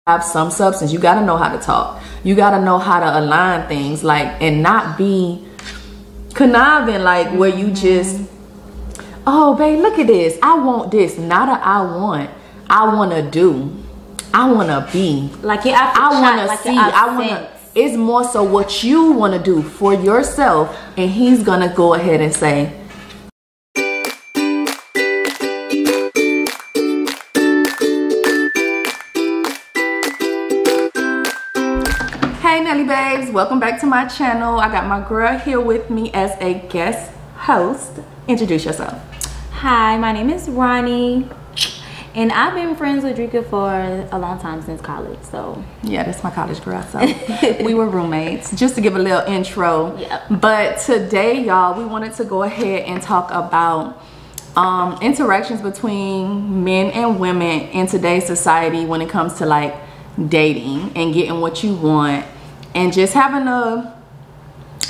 have some substance. You got to know how to talk. You got to know how to align things, like, and not be conniving, like where you just, oh babe, look at this, I want this. Not a I want to do, I want to be, like, yeah, I want to see, I want to. It's more so what you want to do for yourself, and he's gonna go ahead and say, hey Nelly babes, welcome back to my channel. I got my girl here with me as a guest host. Introduce yourself. Hi, my name is Ronnie, and I've been friends with Drika for a long time, since college. So yeah, that's my college girl. So we were roommates. Just to give a little intro. Yep. But today, y'all, we wanted to go ahead and talk about interactions between men and women in today's society when it comes to like dating and getting what you want and just having a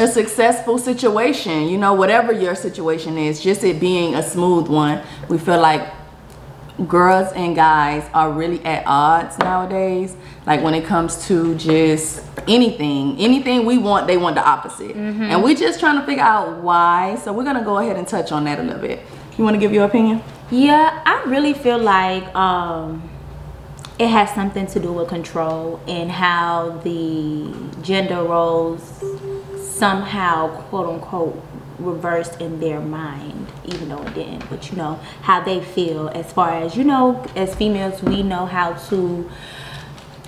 successful situation, you know, whatever your situation is, just it being a smooth one. We feel like girls and guys are really at odds nowadays, like when it comes to just anything we want, they want the opposite. And we just trying to figure out why. So we're gonna go ahead and touch on that a little bit. You want to give your opinion? yeah, I really feel like it has something to do with control and how the gender roles somehow, quote unquote, reversed in their mind, even though it didn't. But you know how they feel, as far as, you know, as females, we know how to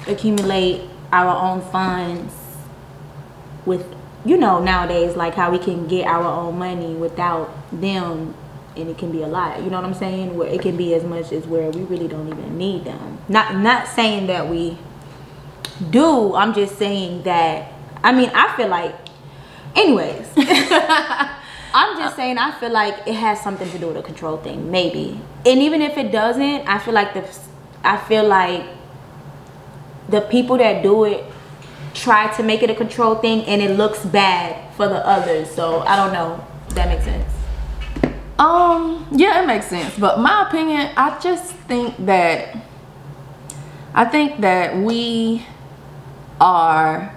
accumulate our own funds with, you know, nowadays, like how we can get our own money without them. And it can be a lot, you know what I'm saying, where it can be as much as where we really don't even need them. Not saying that we do, I'm just saying that, I mean, I feel like, anyways, I'm just saying, I feel like it has something to do with a control thing, maybe. And even if it doesn't, I feel like the people that do it try to make it a control thing, and it looks bad for the others. So I don't know if that makes sense. Yeah, it makes sense. But my opinion, I think that we are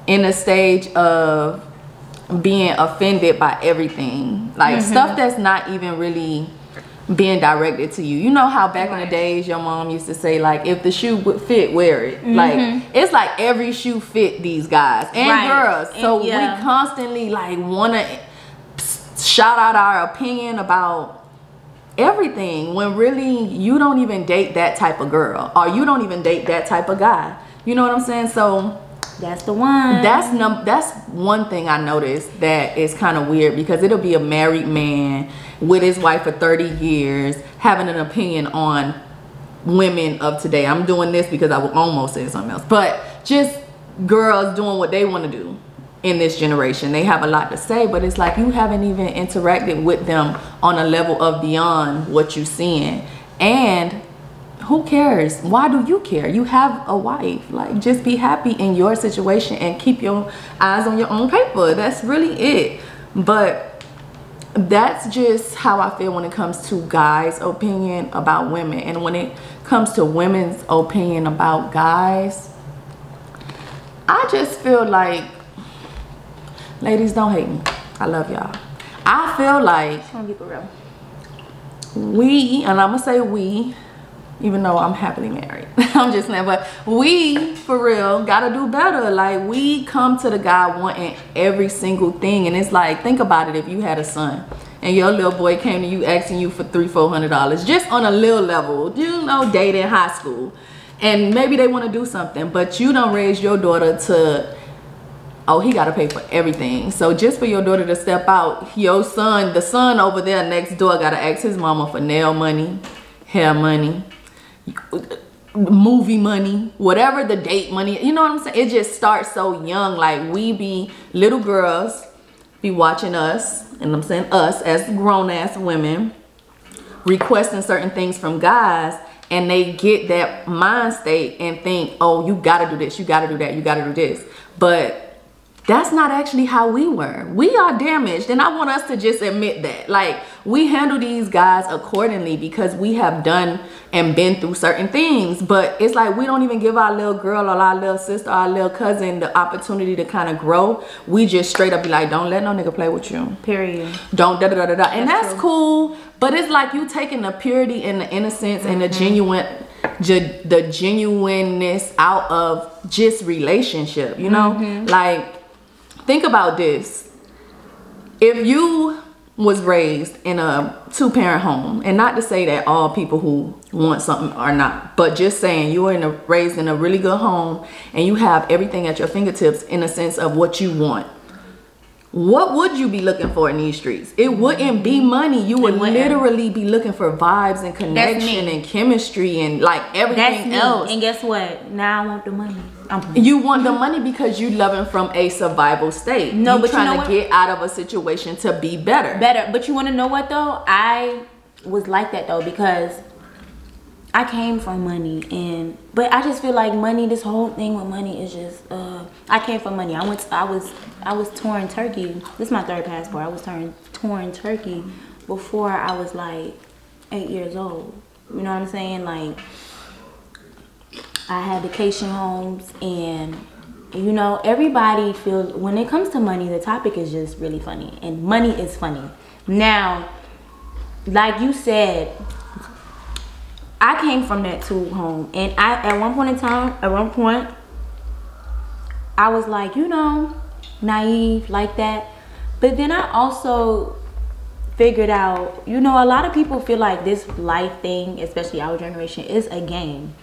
in a stage of being offended by everything, like stuff that's not even really being directed to you. You know how back in the days your mom used to say, like, if the shoe would fit, wear it. Like, it's like every shoe fit these guys and girls. So we constantly like want to shout out our opinion about everything, when really you don't even date that type of girl, or you don't even date that type of guy. You know what I'm saying? So that's the one. That's one thing I noticed that is kind of weird, because it'll be a married man with his wife for 30 years having an opinion on women of today. I'm doing this because I will almost say something else, but just girls doing what they want to do in this generation. They have a lot to say, but it's like you haven't even interacted with them on a level of beyond what you're seeing. And who cares? Why do you care? You have a wife. Like, just be happy in your situation and keep your eyes on your own paper. That's really it. But that's just how I feel when it comes to guys' opinion about women. And when it comes to women's opinion about guys, I just feel like, ladies, don't hate me. I love y'all. I feel like we, and I'm gonna say we, even though I'm happily married, I'm just saying, but we, for real, gotta do better. Like, we come to the guy wanting every single thing, and it's like, think about it. If you had a son and your little boy came to you asking you for $300-400 just on a little level, you know, dating, high school, and maybe they want to do something, but you don't raise your daughter to, oh, he got to pay for everything. So just for your daughter to step out, your son, the son over there next door, got to ask his mama for nail money, hair money, movie money, whatever the date money, you know what I'm saying? It just starts so young. Like, we be little girls, be watching us, and I'm saying us as grown-ass women, requesting certain things from guys, and they get that mind state and think, oh, you got to do this, you got to do that, you got to do this. But that's not actually how we were. We are damaged, and I want us to just admit that. Like, we handle these guys accordingly because we have done and been through certain things. But it's like we don't even give our little girl or our little sister or our little cousin the opportunity to kind of grow. We just straight up be like, don't let no nigga play with you. Period. Don't da da da da da. And that's cool. But it's like you taking the purity and the innocence and the genuineness out of just relationship, you know? Like, think about this. If you was raised in a 2-parent home, and not to say that all people who want something are not, but just saying you were raised in a really good home and you have everything at your fingertips in a sense of what you want, what would you be looking for in these streets? It wouldn't be money. You would literally be looking for vibes and connection and chemistry and like everything else. And guess what? Now I want the money. You want the money because you loving from a survival state. No, but trying to get out of a situation to be better. But you want to know what though? I was like that though because I came from money, but I just feel like money. This whole thing with money is just. I came from money. I was touring Turkey. This is my 3rd passport. I was touring Turkey before I was like 8 years old. You know what I'm saying? Like I had vacation homes, and you know everybody feels when it comes to money, the topic is just really funny, and money is funny. Now, like you said. I came from that too home, and at one point, I was like, you know, naive like that. But then I also figured out, you know, a lot of people feel like this life thing, especially our generation, is a game.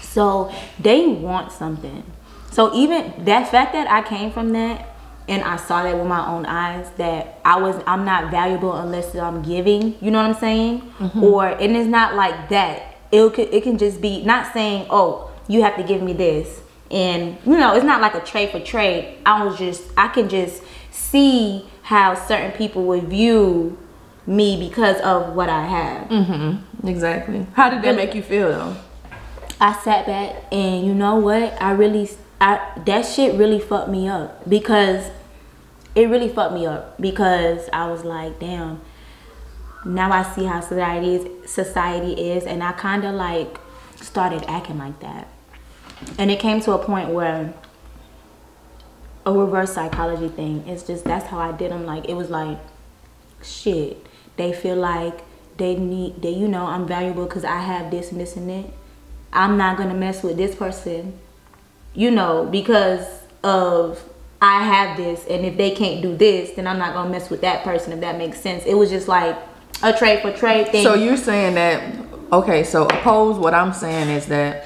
So they want something. So even that fact that I came from that, and I saw that with my own eyes, that I'm not valuable unless I'm giving, you know what I'm saying? And it's not like that. It can just be not saying, oh, you have to give me this. And you know, it's not like a trade for trade. I can just see how certain people would view me because of what I have. Exactly. How did that make you feel though? I sat back and you know what? That shit really fucked me up because I was like, damn, now I see how society is, and I kind of like started acting like that. And it came to a point where a reverse psychology thing, that's how I did them. Like, it was like, shit, they feel like you know, I'm valuable because I have this and this and that. I'm not gonna mess with this person, you know, because of I have this, and if they can't do this, then I'm not gonna mess with that person, if that makes sense. It was just like a trade for trade thing. So you're saying that, okay, so oppose what I'm saying is that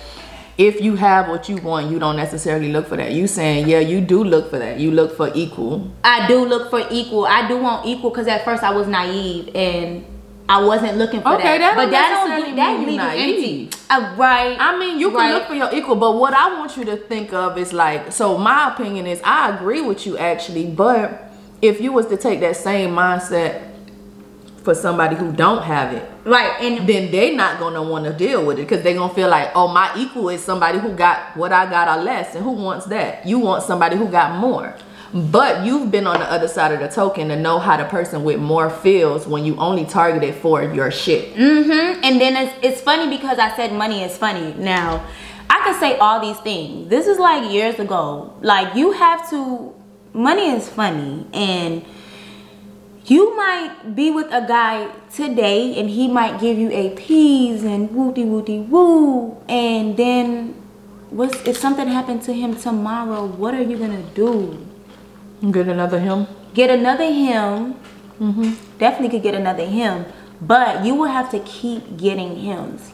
if you have what you want, you don't necessarily look for that. You saying, yeah, you do look for that. You look for equal. I do look for equal. I do want equal because at first I was naive and I wasn't looking for that. But that leaves you empty. Right. I mean, you can look for your equal, but what I want you to think of is like, so my opinion is I agree with you actually, but if you was to take that same mindset for somebody who don't have it, right, and then they not gonna want to deal with it because they gonna feel like, oh, my equal is somebody who got what I got or less, and who wants that? You want somebody who got more. But you've been on the other side of the token to know how the person with more feels when you only targeted for your shit. And then it's funny because I said money is funny. Now, I can say all these things. This is like years ago. Like, you have to, money is funny. And you might be with a guy today and he might give you a peas and woo. And then if something happened to him tomorrow, what are you gonna do? Get another him. Definitely could get another him, but you will have to keep getting hymns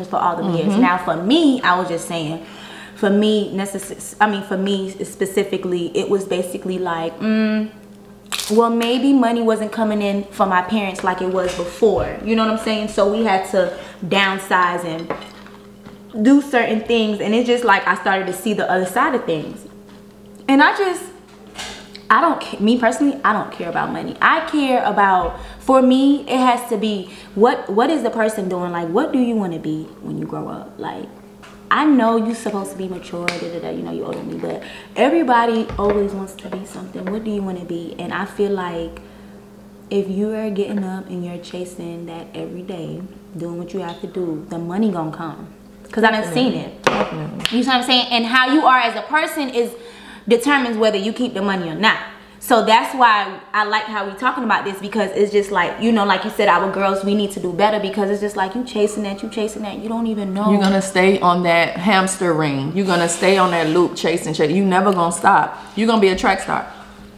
for all the years. Now for me, I was just saying, for me specifically, it was basically like, well, maybe money wasn't coming in for my parents like it was before, you know what I'm saying? So we had to downsize and do certain things, and it's just like I started to see the other side of things. And me personally, I don't care about money. I care about, for me, it has to be, what is the person doing? Like, what do you want to be when you grow up? Like, I know you're supposed to be mature, you know, you're older than me, but everybody always wants to be something. What do you want to be? And I feel like if you are getting up and you're chasing that every day, doing what you have to do, the money gonna come. Because I done seen it. Definitely. You know what I'm saying? And how you are as a person determines whether you keep the money or not. So that's why I like how we talking about this, because it's just like, you know, like you said, our girls, we need to do better, because it's just like you chasing that, you don't even know. You're gonna stay on that hamster ring. You're gonna stay on that loop, chasing. You never gonna stop. You're gonna be a track star.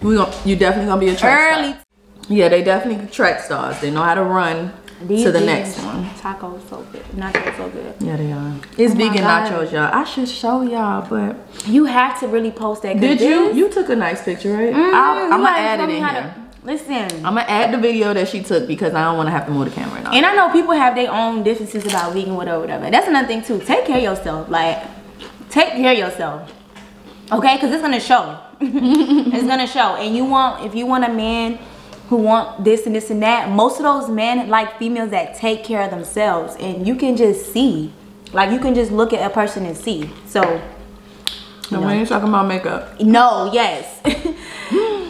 You definitely gonna be a track star. Yeah, they definitely track stars. They know how to run to the next one. Tacos so good. Nachos so good. Yeah, they are. It's vegan nachos, y'all. I should show y'all, but you have to really post that. Did you? You took a nice picture, right? I'm gonna add it in here. Listen, I'm gonna add the video that she took, because I don't want to have to move the camera and all. And I know people have their own differences about vegan, whatever. That's another thing too. Take care of yourself. Like, take care of yourself. Okay, because it's gonna show. It's gonna show. And if you want a man who want this and this and that, most of those men like females that take care of themselves, and you can just see, like, you can just look at a person and see. So we ain't talking about makeup. No, yes.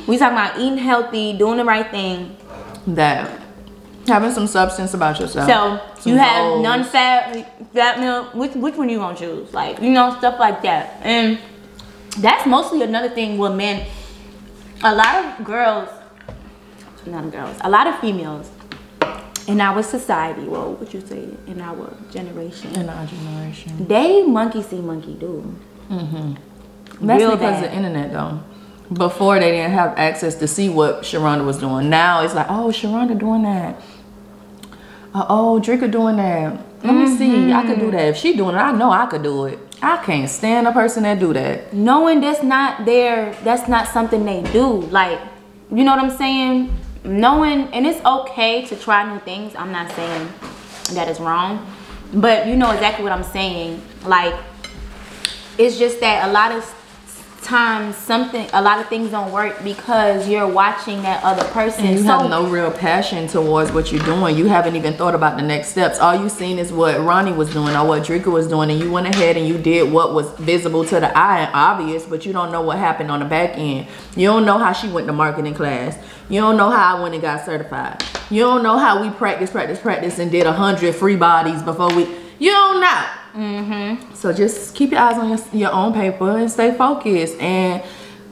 We talking about eating healthy, doing the right thing, that having some substance about yourself. So you have non-fat, fat milk. Which one you gonna choose? Like, you know, stuff like that. And that's mostly another thing with men. A lot of girls, a lot of females in our society, well, what you say, in our generation, they monkey see, monkey do. That's real because of the internet, though. Before, they didn't have access to see what Sharonda was doing. Now it's like, oh, Sharonda doing that. Oh, Drika doing that. Let me see. I could do that. If she doing it, I know I could do it. I can't stand a person that do that. Knowing that's not something they do. Like, you know what I'm saying? Knowing, and it's okay to try new things. I'm not saying that is wrong, but you know exactly what I'm saying. Like, it's just that a lot of times a lot of things don't work because you're watching that other person. And you have no real passion towards what you're doing. You haven't even thought about the next steps. All you've seen is what Ronnie was doing or what Drika was doing, and you went ahead and you did what was visible to the eye and obvious, but you don't know what happened on the back end. You don't know how she went to marketing class. You don't know how I went and got certified. You don't know how we practice and did 100 free bodies before you don't know. So just keep your eyes on your own paper and stay focused. And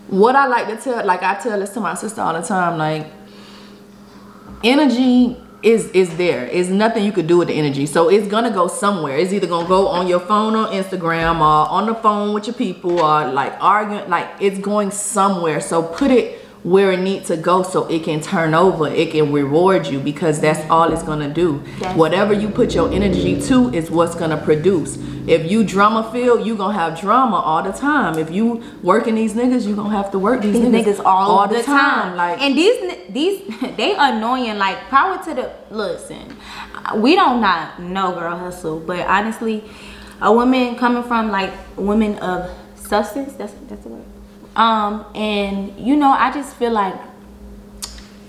what I like to tell, like I tell this to my sister all the time, like, energy is there. It's nothing you could do with the energy. So it's gonna go somewhere. It's either gonna go on your phone or Instagram or on the phone with your people or like arguing. Like, it's going somewhere. So put it where it needs to go so it can turn over, it can reward you, because that's all it's gonna do. Whatever you put your energy to is what's gonna produce. If you drama filled, you gonna have drama all the time. If you working these niggas, you gonna have to work these niggas all the time. Like, and these they annoying. Like, power to the, listen, we don't not know girl hustle, but honestly, a woman coming from like women of substance, that's the word. And you know, I just feel like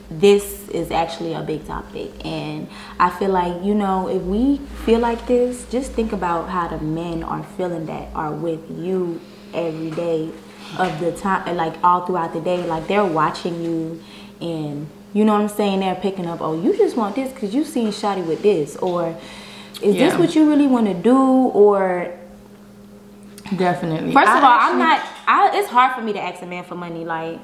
this is actually a big topic, and I feel like, you know, if we feel like this, just think about how the men are feeling that are with you every day of the time, like all throughout the day. Like, they're watching you, and you know what I'm saying, they're picking up, oh, you just want this because you seen Shotty with this, or is this what you really want to do? Or definitely. First of all, it's hard for me to ask a man for money. Like,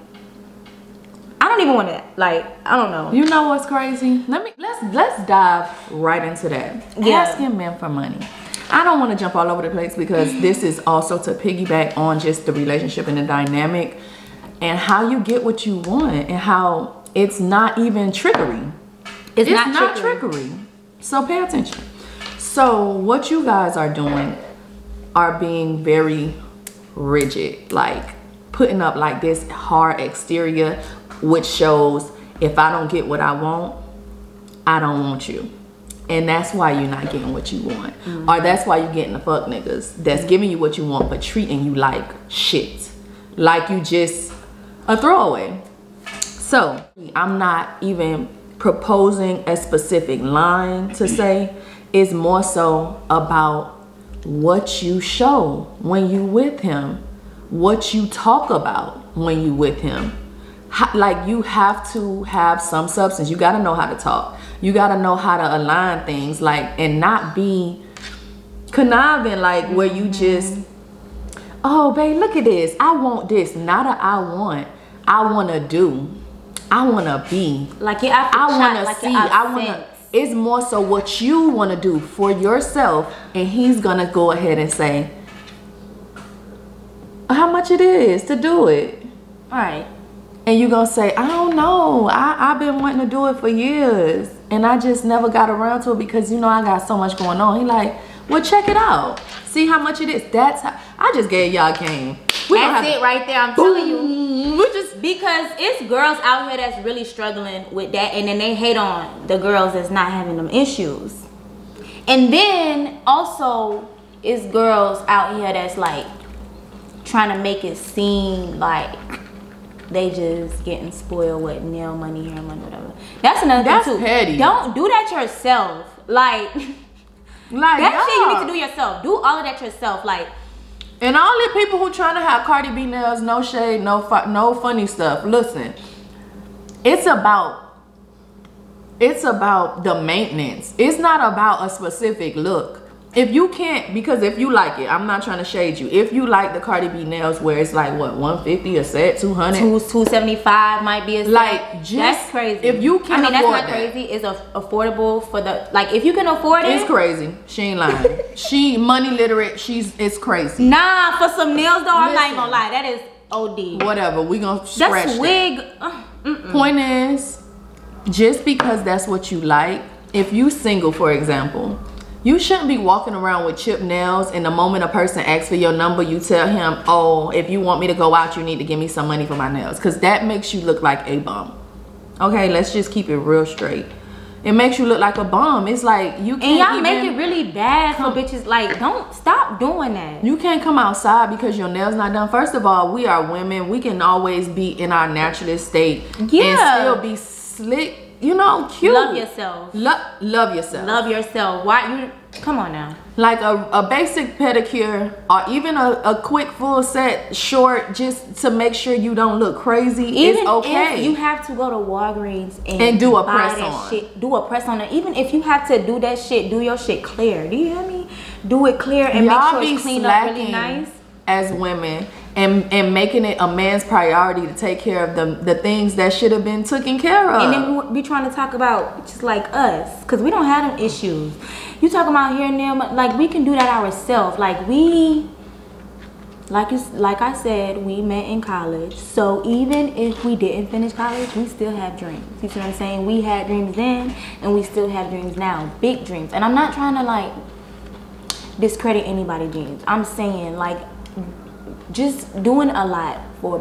I don't even want to, like, I don't know. You know what's crazy? Let's dive right into that. Asking men for money. I don't want to jump all over the place, because this is also to piggyback on just the relationship and the dynamic and how you get what you want, and how it's not even trickery. It's not trickery. So pay attention. So what you guys are doing are being very rigid, like putting up like this hard exterior, which shows if I don't get what I want, I don't want you. And that's why you're not getting what you want. Or that's why you're getting the fuck niggas that's giving you what you want but treating you like shit, like you just a throwaway. So I'm not even proposing a specific line to say. It's more so about what you show when you with him, what you talk about when you with him, like you have to have some substance. You got to know how to talk. You got to know how to align things, like, and not be conniving, like where you just, oh babe, look at this, I want this. Not a I want to do, I want to be, like you have to I want to like see, I want to. It's more so what you want to do for yourself, and he's gonna go ahead and say how much it is to do it. All right. And you're gonna say, I don't know, I've been wanting to do it for years and I just never got around to it because, you know, I got so much going on. He like, well, check it out, see how much it is. That's how I just gave y'all game. That's it right there. I'm telling you. We just, because it's girls out here that's really struggling with that, and then they hate on the girls that's not having them issues. And then also it's girls out here that's like trying to make it seem like they just getting spoiled with nail money, hair money, whatever. That's another thing too. Petty. Don't do that yourself. Like that shit you need to do yourself. Do all of that yourself. Like, and all the people who trying to have Cardi B nails, no shade, no funny stuff. Listen, it's about the maintenance. It's not about a specific look. If you can't, because if you like it, I'm not trying to shade you. If you like the Cardi B nails where it's like what, 150 a set, 200, 275 might be a set. Like, just, that's crazy. If you can, that's not crazy. It's affordable for the, like, if you can afford it. It's crazy. She ain't lying. She money literate. It's crazy. Nah, for some nails though, I'm not even gonna lie. That is OD. Whatever. We gonna scratch that's wig. Point is, just because that's what you like. If you single, for example, you shouldn't be walking around with chipped nails, and the moment a person asks for your number, you tell him, oh, if you want me to go out, you need to give me some money for my nails. Because that makes you look like a bum. Okay, let's just keep it real straight. It makes you look like a bum. It's like you can't. And y'all make it really bad for bitches. Like, don't stop doing that. You can't come outside because your nails not done. First of all, we are women. We can always be in our naturalist state and still be slick. You know, cute. Love yourself. Love yourself. Love yourself. Why you? Come on now. Like a basic pedicure, or even a quick full set short, just to make sure you don't look crazy. Even is okay. If you have to go to Walgreens and do a press on. Shit, do a press on it. Even if you have to do that shit, do your shit clear. Do you hear me? Do it clear and make sure it's cleaned up really nice. As women, and making it a man's priority to take care of the things that should have been taken care of. And then we trying to talk about just like us, because we don't have them issues. You talking about hair, nail, like we can do that ourselves. Like like I said, we met in college. So even if we didn't finish college, we still have dreams. You see what I'm saying? We had dreams then, and we still have dreams now. Big dreams. And I'm not trying to like discredit anybody's dreams. I'm saying like, just doing a lot for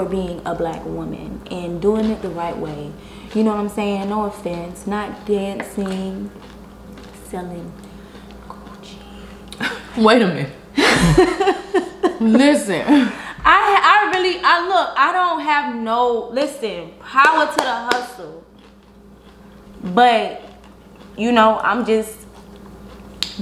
being a black woman and doing it the right way. You know what I'm saying? No offense. Not dancing, selling Gucci. Wait a minute. Listen. I don't have no, listen, power to the hustle. But, you know, I'm just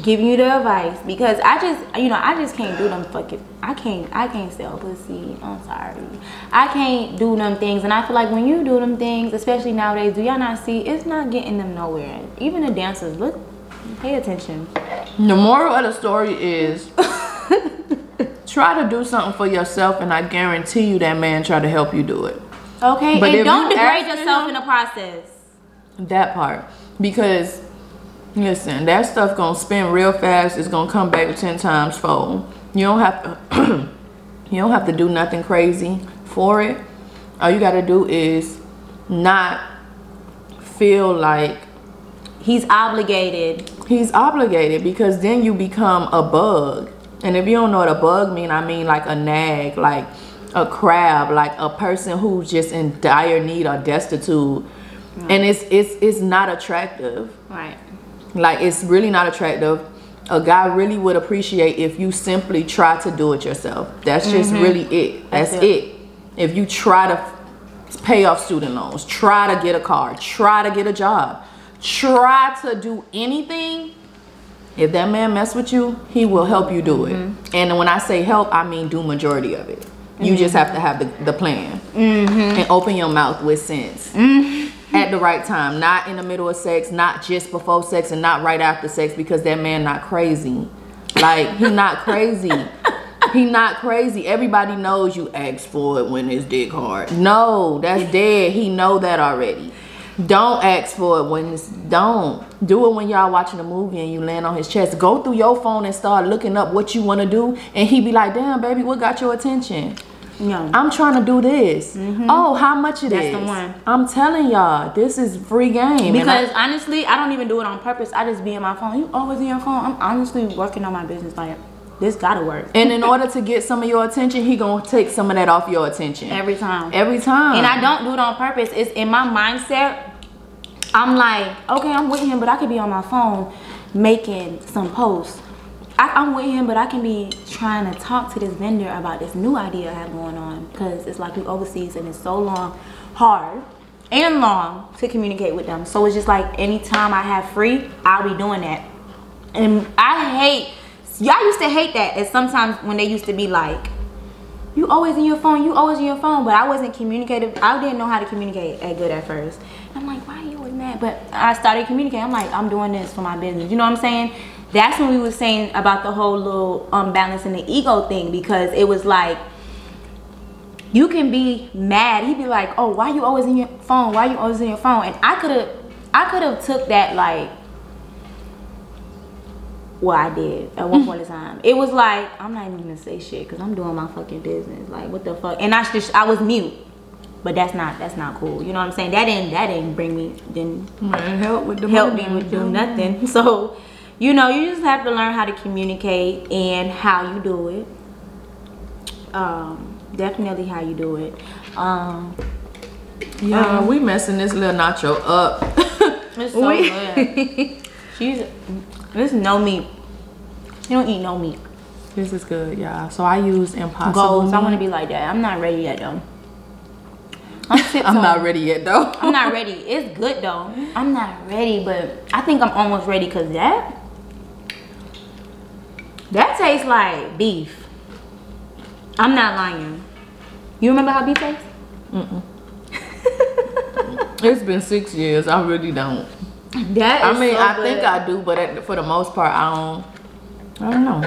giving you the advice, because I just can't do them fucking, I can't sell pussy. I'm sorry, I can't do them things. And I feel like when you do them things, especially nowadays, do y'all not see, it's not getting them nowhere. Even the dancers, look, pay attention. The moral of the story is try to do something for yourself, and I guarantee you that man try to help you do it. Okay, but and don't degrade yourself in the process. That part, because listen, that stuff gonna spin real fast. It's gonna come back 10 times fold. You don't have to you don't have to do nothing crazy for it. All you gotta do is not feel like he's obligated. He's obligated, because then you become a bug. And if you don't know what a bug mean, I mean like a nag, like a crab, like a person who's just in dire need or destitute. And it's not attractive. Right. Like, it's really not attractive. A guy really would appreciate if you simply try to do it yourself. That's just really it. That's it. If you try to pay off student loans, try to get a car, try to get a job, try to do anything, if that man mess with you, he will help you do it. And when I say help, I mean do majority of it. You just have to have the plan. And open your mouth with sense. At the right time. Not in the middle of sex, not just before sex, and not right after sex, because that man not crazy. Like, he not crazy. He not crazy. Everybody knows you ask for it when it's dick hard. No, that's dead. He know that already. Don't ask for it when it's, don't. Do it when y'all watching a movie and you land on his chest. Go through your phone and start looking up what you want to do. And he be like, damn, baby, what got your attention? No. I'm trying to do this. Oh, how much it is? That's the one. I'm telling y'all, this is free game. Because honestly, I don't even do it on purpose. I just be in my phone. You always in your phone. I'm honestly working on my business. Like, this gotta work. And in order to get some of your attention, he gonna take some of that off your attention. Every time. Every time. And I don't do it on purpose. It's in my mindset. I'm like, okay, I'm with him, but I could be on my phone making some posts. I'm with him, but I can be trying to talk to this vendor about this new idea I have going on, because it's like we overseas and it's so hard to communicate with them. So it's just like anytime I have free, I'll be doing that. And y'all used to hate that. And sometimes when they used to be like, you always in your phone, but I wasn't communicative. I didn't know how to communicate that good at first. I'm like, why are you always mad? But I started communicating. I'm like, I'm doing this for my business. You know what I'm saying? That's when we were saying about the whole little unbalance and the ego thing, because it was like, you can be mad. He'd be like, oh, why you always in your phone? Why you always in your phone? And I could have took that like, well, I did at one point in time. It was like, I'm not even gonna say shit because I'm doing my fucking business. Like, what the fuck? And I was mute. But that's not cool. You know what I'm saying? That didn't bring me, didn't help me with do nothing. So, you know, you just have to learn how to communicate and how you do it. Definitely how you do it. Yeah, we messing this little nacho up. It's so good. This is no meat. You don't eat no meat. This is good, y'all. So I use Impossible Goals. meat. I want to be like that. I'm not ready yet, though. I'm not ready yet, though. I'm not ready. It's good, though. I'm not ready, but I think I'm almost ready, because that tastes like beef. I'm not lying. You remember how beef tastes? It's been 6 years. I really don't. I think I do, but for the most part, I don't know.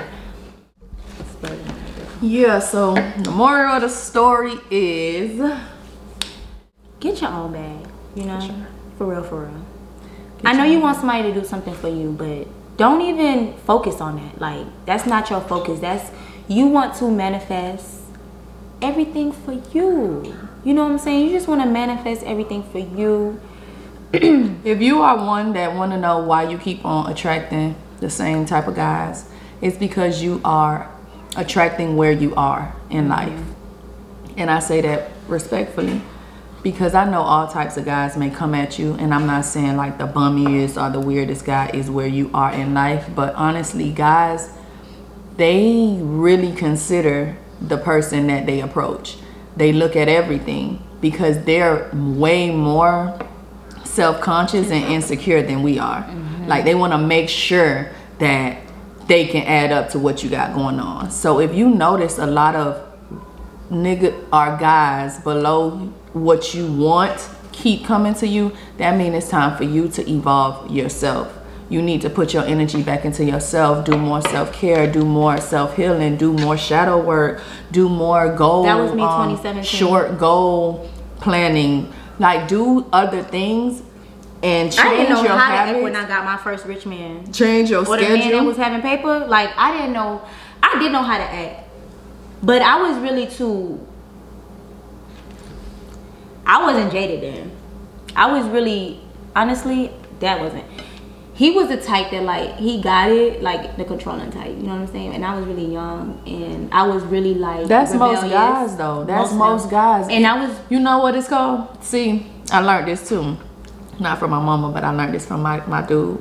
Yeah, so the moral of the story is, get your own bag, you know? Sure. For real. I know you want somebody to do something for you, but don't even focus on that. Like, that's not your focus. You want to manifest everything for you. You know what I'm saying? You just want to manifest everything for you. If you are one that want to know why you keep on attracting the same type of guys, it's because you are attracting where you are in life. And I say that respectfully, because I know all types of guys may come at you, and I'm not saying like the bummiest or the weirdest guy is where you are in life, but honestly, guys, they really consider the person that they approach. They look at everything, because they're way more self-conscious and insecure than we are. Like, they want to make sure that they can add up to what you got going on. So if you notice a lot of guys below what you want keep coming to you, that means it's time for you to evolve yourself. You need to put your energy back into yourself, do more self-care, do more self-healing, do more shadow work, do more goal, that was me 2017. Short goal planning. Like, do other things and change I didn't know your how habits. to act when I got my first rich man. Change your schedule. Or the man that was having paper. Like, I did know how to act. But I was really I wasn't jaded then. I was really, honestly, that wasn't. He was the type that, like, he got it, like, the controlling type. You know what I'm saying? And I was really young, and I was really, like, that's rebellious. most guys, though. That's most guys. And I was... You know what it's called? See, I learned this, too. Not from my mama, but I learned this from my dude.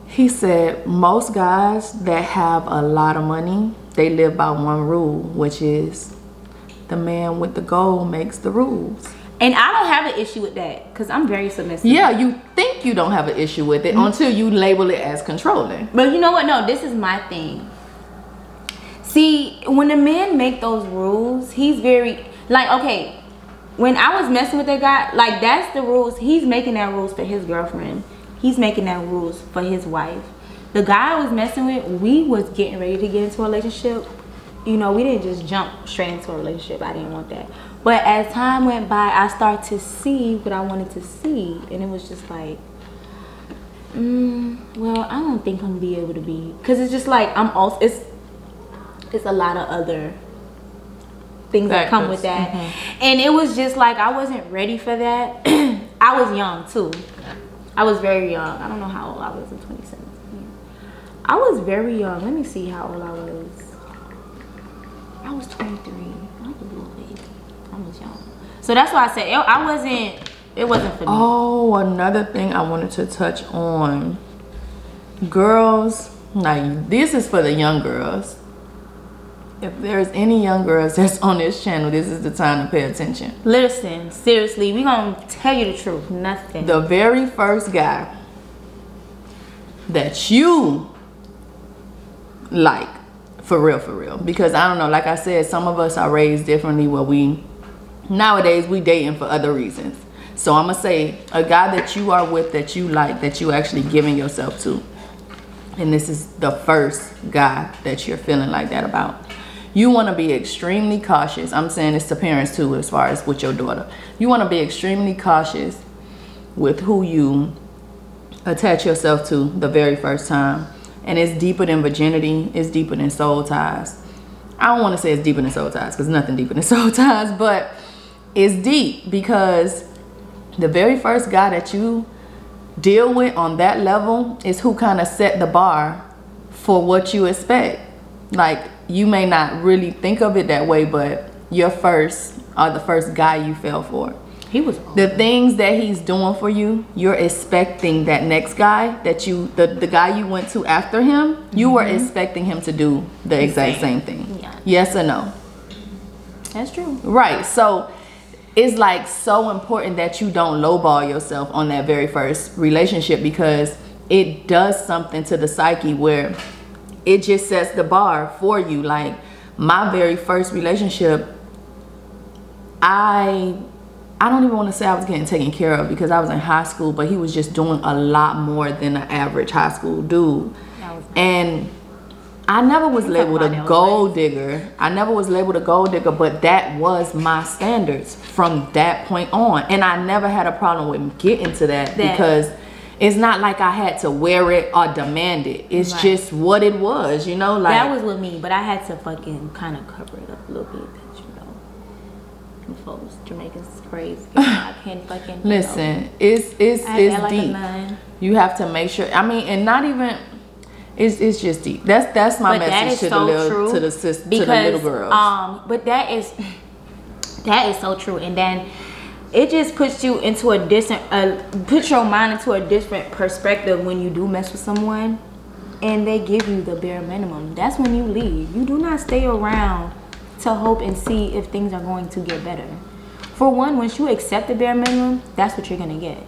He said most guys that have a lot of money, they live by one rule, which is the man with the goal makes the rules. And I don't have an issue with that, because I'm very submissive. Yeah, you think you don't have an issue with it until you label it as controlling. But you know what? No, this is my thing. See, when the men make those rules, he's very like, okay, when I was messing with that guy, like that's the rules. He's making that rules for his girlfriend. He's making that rules for his wife. The guy I was messing with, we was getting ready to get into a relationship. You know, we didn't just jump straight into a relationship. I didn't want that. But as time went by, I started to see what I wanted to see, and it was just like, well, I don't think I'm gonna be able to be, because it's just like I'm also it's a lot of other things that come with that. And it was just like I wasn't ready for that. I was young too. I was very young. I don't know how old I was in 2017. I was very young. Let me see how old I was. I was 23. I was a little baby. I was young. So that's why I said it wasn't for me. Oh, another thing I wanted to touch on. Girls, now this is for the young girls. If there's any young girls that's on this channel, this is the time to pay attention. Listen, seriously, we gonna tell you the truth. Nothing. The very first guy that you like, for real, because I don't know, like I said, some of us are raised differently where nowadays we dating for other reasons. So I'm gonna say a guy that you are with, that you like, that you actually giving yourself to, and this is the first guy that you're feeling like that about. You want to be extremely cautious. I'm saying this to parents too, as far as with your daughter. You want to be extremely cautious with who you attach yourself to the very first time. And it's deeper than virginity. It's deeper than soul ties. I don't want to say it's deeper than soul ties, because nothing deeper than soul ties, but it's deep, because the very first guy that you deal with on that level is who kind of set the bar for what you expect. Like, you may not really think of it that way, but your first, or the first guy you fell for, he was the things that he's doing for you, you're expecting that next guy that you, the guy you went to after him, you were expecting him to do the exact same thing. Yeah. Yes or no? That's true. Right. So it's like so important that you don't lowball yourself on that very first relationship, because it does something to the psyche where it just sets the bar for you. Like, my very first relationship, I don't even want to say I was getting taken care of, because I was in high school, but he was just doing a lot more than an average high school dude. And I never was labeled a gold digger. I never was labeled a gold digger, but that was my standards from that point on. And I never had a problem with getting to that, because it's not like I had to wear it or demand it. It's just what it was, you know? Like, that was with me, but I had to fucking kind of cover it up a little bit. Folks, Jamaicans is crazy. I can't fucking listen. It's deep. You have to make sure. I mean, and not even. It's just deep. That's my message to the little girls. But that is so true. And then it just puts you into a different, puts your mind into a different perspective when you do mess with someone, and they give you the bare minimum. That's when you leave. You do not stay around to hope and see if things are going to get better. For one, once you accept the bare minimum, that's what you're gonna get.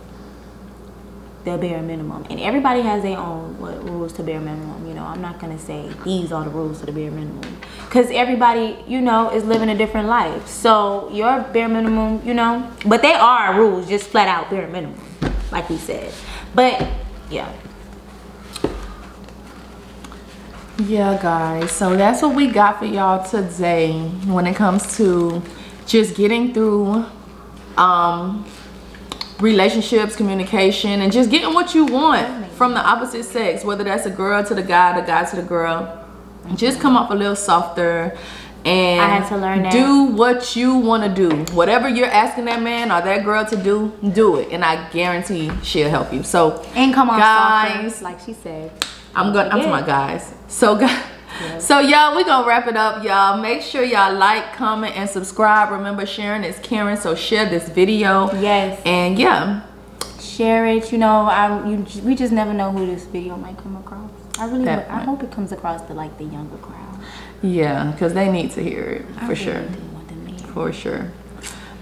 The bare minimum. And everybody has their own rules to bare minimum. You know, I'm not gonna say these are the rules to the bare minimum, because everybody, you know, is living a different life. So your bare minimum, you know, but they are rules, just flat out bare minimum, like we said. But yeah. Yeah, guys, so that's what we got for y'all today when it comes to just getting through relationships, communication, and just getting what you want from the opposite sex, whether that's a girl to the guy to the girl. Just come up a little softer and I had to learn that. Do what you want to do. Whatever you're asking that man or that girl to do it, and I guarantee she'll help you. So, and come on, guys, softer, like she said. I'm talking about guys. So guys, so y'all, we gonna wrap it up, y'all. Make sure y'all like, comment, and subscribe. Remember, sharing is caring, so share this video. Yes. And yeah, share it. You know, we just never know who this video might come across. I hope it comes across to like the younger crowd. Yeah, because they need to hear it for sure. For sure.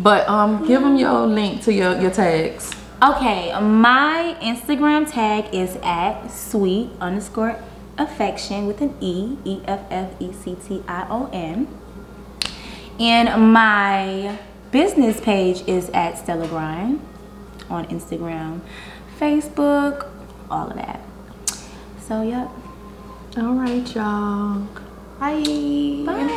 But give them your link to your tags. Okay, my Instagram tag is @sweet_ Affection with an EFFECTION. And my business page is at Stella Bryan on Instagram, Facebook, all of that. So, yep. All right, y'all. Bye. Bye.